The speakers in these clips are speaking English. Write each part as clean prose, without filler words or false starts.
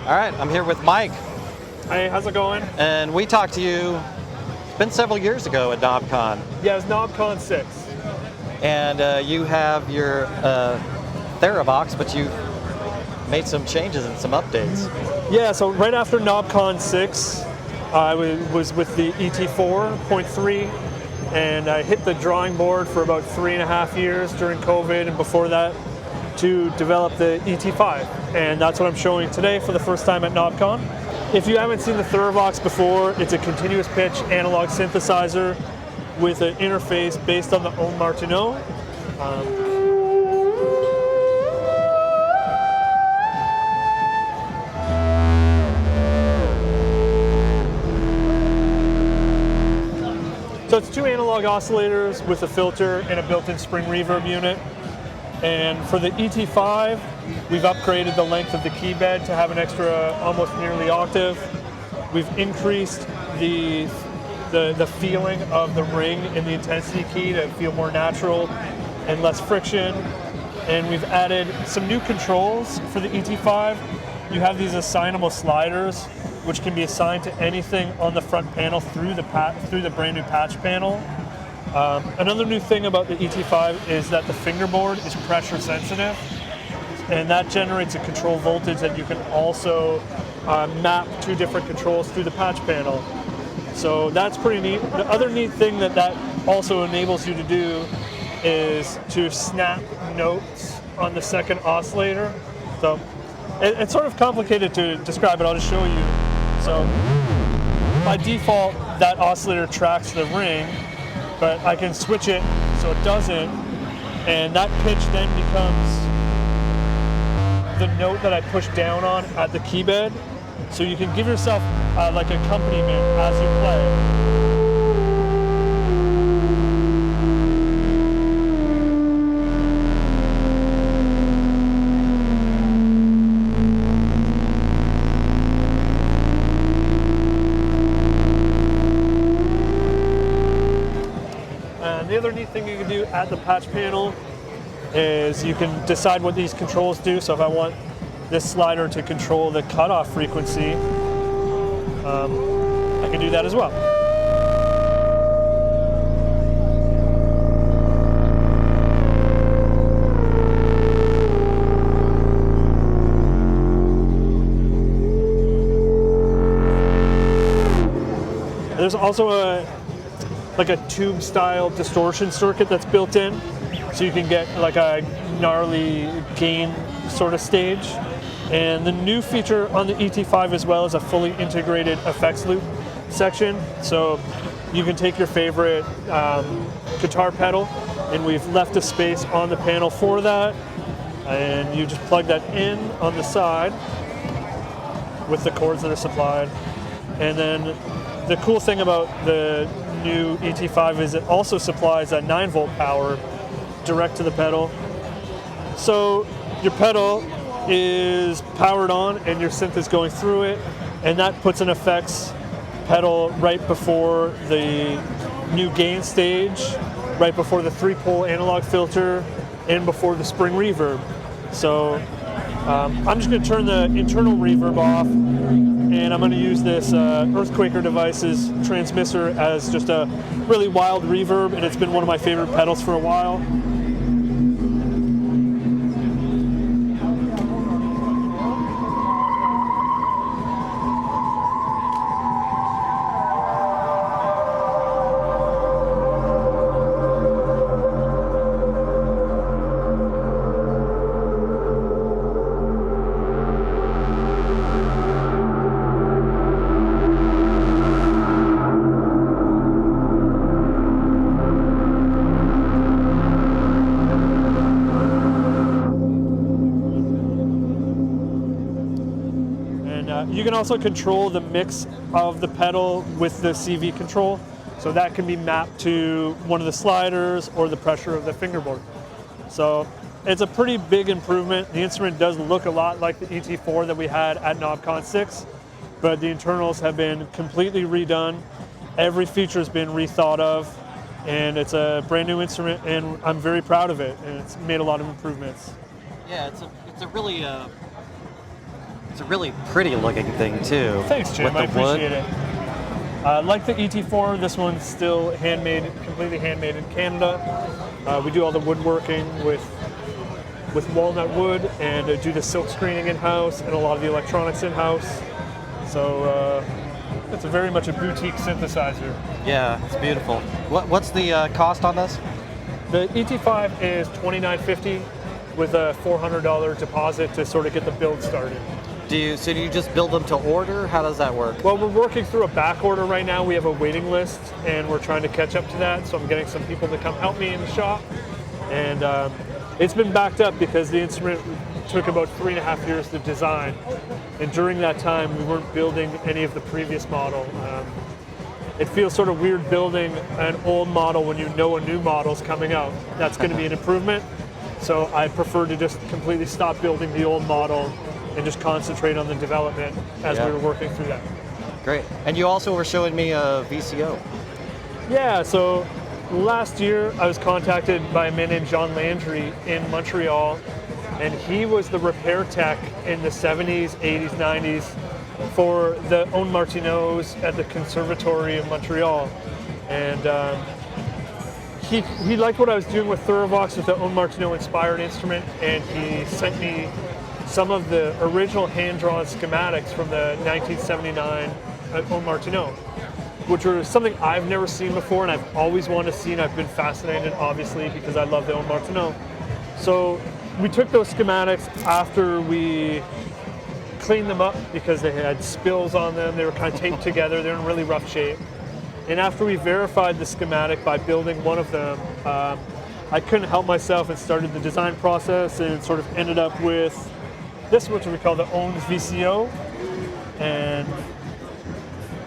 All right, I'm here with Mike, Hey, how's it going? and we talked to you, it's been several years ago at Knobcon, Yeah, it's Knobcon 6. and you have your Therevox, but you've made some changes and some updates. Yeah, so right after Knobcon 6, I was with the ET4.3, and I hit the drawing board for about 3.5 years during COVID and before that to develop the ET5. And that's what I'm showing today for the first time at Knobcon. If you haven't seen the Therevox before, it's a continuous pitch analog synthesizer with an interface based on the Ondes Martinot. So it's two analog oscillators with a filter and a built-in spring reverb unit. And for the ET5, we've upgraded the length of the keybed to have an extra almost nearly octave. We've increased the feeling of the ring in the intensity key to feel more natural and less friction. And we've added some new controls for the ET5. You have these assignable sliders, which can be assigned to anything on the front panel through the brand new patch panel. Another new thing about the ET5 is that the fingerboard is pressure sensitive, and that generates a control voltage that you can also map two different controls through the patch panel. So that's pretty neat. The other neat thing that also enables you to do is to snap notes on the second oscillator. So it's sort of complicated to describe, but I'll just show you. So by default, that oscillator tracks the ring, but I can switch it so it doesn't, and that pitch then becomes the note that I push down on at the keybed. So you can give yourself like accompaniment as you play. The other neat thing you can do at the patch panel is you can decide what these controls do. So if I want this slider to control the cutoff frequency, I can do that as well. There's also a tube style distortion circuit that's built in, so you can get like a gnarly gain sort of stage. And the new feature on the ET5 as well is a fully integrated effects loop section, so you can take your favorite guitar pedal, and we've left a space on the panel for that, and you just plug that in on the side with the cords that are supplied. And then the cool thing about the new ET5 is it also supplies that 9-volt power direct to the pedal. So your pedal is powered on and your synth is going through it, and that puts an effects pedal right before the new gain stage, right before the 3-pole analog filter, and before the spring reverb. So I'm just going to turn the internal reverb off, and I'm going to use this Earthquaker Devices transmitter as just a really wild reverb, and it's been one of my favorite pedals for a while. You can also control the mix of the pedal with the CV control, so that can be mapped to one of the sliders or the pressure of the fingerboard. So it's a pretty big improvement. The instrument does look a lot like the ET4 that we had at Knobcon 6, but the internals have been completely redone. Every feature has been rethought of, and it's a brand new instrument, and I'm very proud of it, and it's made a lot of improvements. Yeah, it's a really It's a really pretty looking thing too. Thanks, Jim. With I the wood. appreciate it. Like the ET4, this one's still handmade, completely handmade in Canada. We do all the woodworking with walnut wood and do the silk screening in-house and a lot of the electronics in-house. So it's very much a boutique synthesizer. Yeah, it's beautiful. What's the cost on this? The ET5 is $29.50 with a $400 deposit to sort of get the build started. Do you just build them to order? How does that work? Well, we're working through a back order right now. We have a waiting list, and we're trying to catch up to that. So I'm getting some people to come help me in the shop. And it's been backed up because the instrument took about 3.5 years to design. And during that time, we weren't building any of the previous model. It feels sort of weird building an old model when you know a new model's coming out. That's going to be an improvement. So I prefer to just completely stop building the old model and just concentrate on the development as we were working through that. Great. And you also were showing me a VCO. Yeah, so last year I was contacted by a man named John Landry in Montreal, and he was the repair tech in the 70s, 80s, 90s for the Ondes Martinots at the Conservatory of Montreal. And he liked what I was doing with Therevox with the Ondes Martinot inspired instrument, and he sent me some of the original hand-drawn schematics from the 1979 Ondes Martinot, which were something I've never seen before and I've always wanted to see, and I've been fascinated, obviously, because I love the Ondes Martinot. So we took those schematics after we cleaned them up because they had spills on them, they were kind of taped together, they're in really rough shape. And after we verified the schematic by building one of them, I couldn't help myself and started the design process and sort of ended up with this, which we call the Ondes VCO. And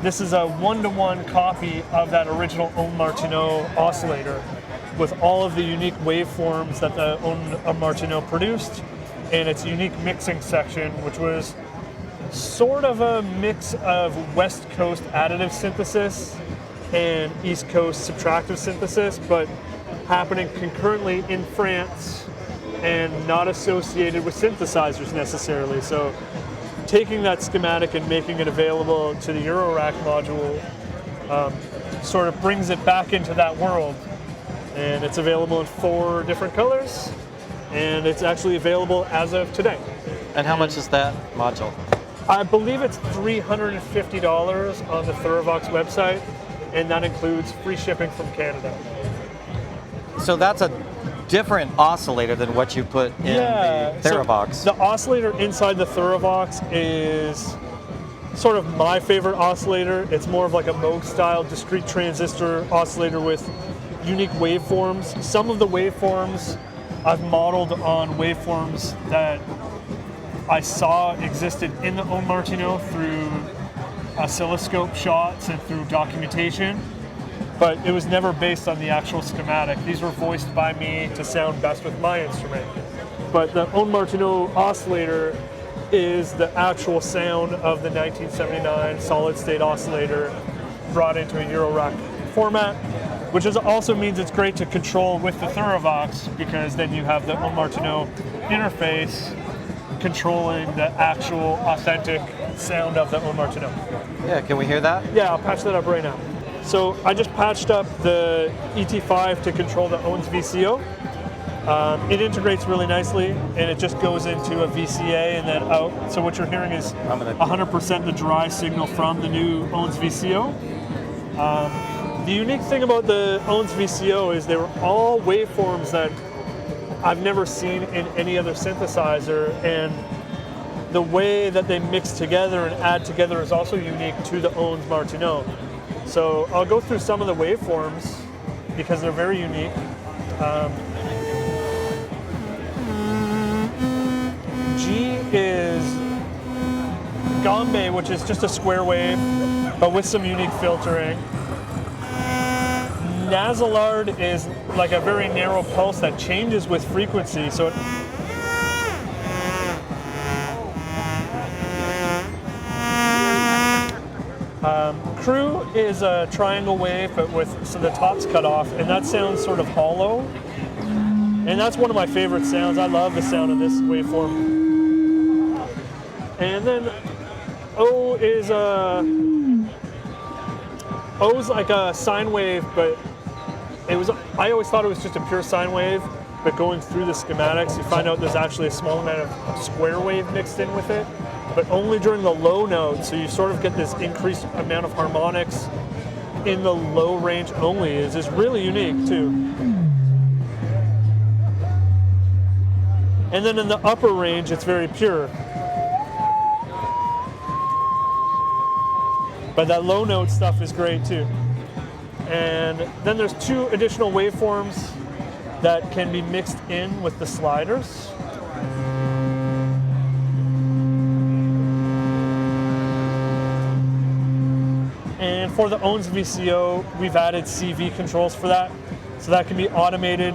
this is a one-to-one copy of that original Ondes Martinot oscillator with all of the unique waveforms that the Ondes Martinot produced and its unique mixing section, which was sort of a mix of West Coast additive synthesis and East Coast subtractive synthesis, but happening concurrently in France and not associated with synthesizers necessarily. So taking that schematic and making it available to the Eurorack module sort of brings it back into that world. And it's available in 4 different colors, and it's actually available as of today. And how much is that module? I believe it's $350 on the Therevox website, and that includes free shipping from Canada. So that's a different oscillator than what you put in the Therevox. So the oscillator inside the Therevox is sort of my favorite oscillator. It's more of like a Moog style discrete transistor oscillator with unique waveforms. Some of the waveforms I've modeled on waveforms that I saw existed in the Ondes Martinot through oscilloscope shots and through documentation, but it was never based on the actual schematic. These were voiced by me to sound best with my instrument. But the Ondes Martinot oscillator is the actual sound of the 1979 solid-state oscillator brought into a Eurorack format, which also means it's great to control with the Therevox, because then you have the Ondes Martinot interface controlling the actual authentic sound of the Ondes Martinot. Yeah, can we hear that? Yeah, I'll patch that up right now. So I just patched up the ET-5 to control the Ondes VCO. It integrates really nicely, and it just goes into a VCA and then out. So what you're hearing is 100% the dry signal from the new Ondes VCO. The unique thing about the Ondes VCO is they were all waveforms that I've never seen in any other synthesizer, and the way that they mix together and add together is also unique to the Ondes Martinot. So I'll go through some of the waveforms because they're very unique. G is Gombe, which is just a square wave, but with some unique filtering. Nasillard is like a very narrow pulse that changes with frequency. So Crew is a triangle wave, but with the top's cut off, and that sounds sort of hollow. And that's one of my favorite sounds. I love the sound of this waveform. And then O's like a sine wave, but I always thought it was just a pure sine wave, but going through the schematics, you find out there's actually a small amount of square wave mixed in with it, but only during the low notes, so you sort of get this increased amount of harmonics in the low range only. Is really unique too. And then in the upper range, it's very pure. But that low note stuff is great too. And then there's 2 additional waveforms that can be mixed in with the sliders. And for the Ondes VCO, we've added CV controls for that. So that can be automated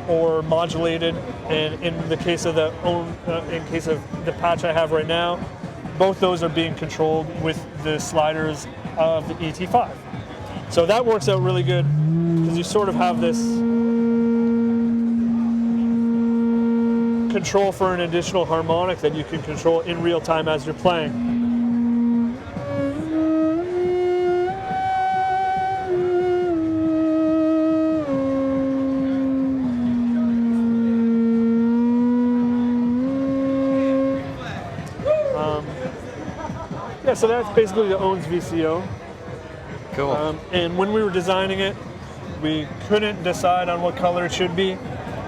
or modulated. And in the case of the patch I have right now, both those are being controlled with the sliders of the ET-5. So that works out really good because you sort of have this control for an additional harmonic that you can control in real time as you're playing. Yeah, so that's basically the Ondes VCO. Cool. And when we were designing it, we couldn't decide on what color it should be.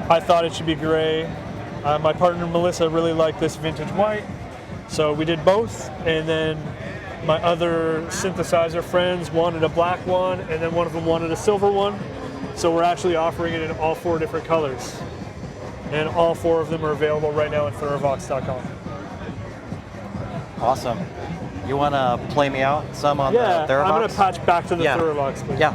I thought it should be gray. My partner Melissa really liked this vintage white, so we did both. And then my other synthesizer friends wanted a black one, and then one of them wanted a silver one. So we're actually offering it in all 4 different colors. And all 4 of them are available right now at Therevox.com. Awesome. You want to play me out some on the Therevox? I'm going to patch back to the Yeah. Therevox. Please. Yeah.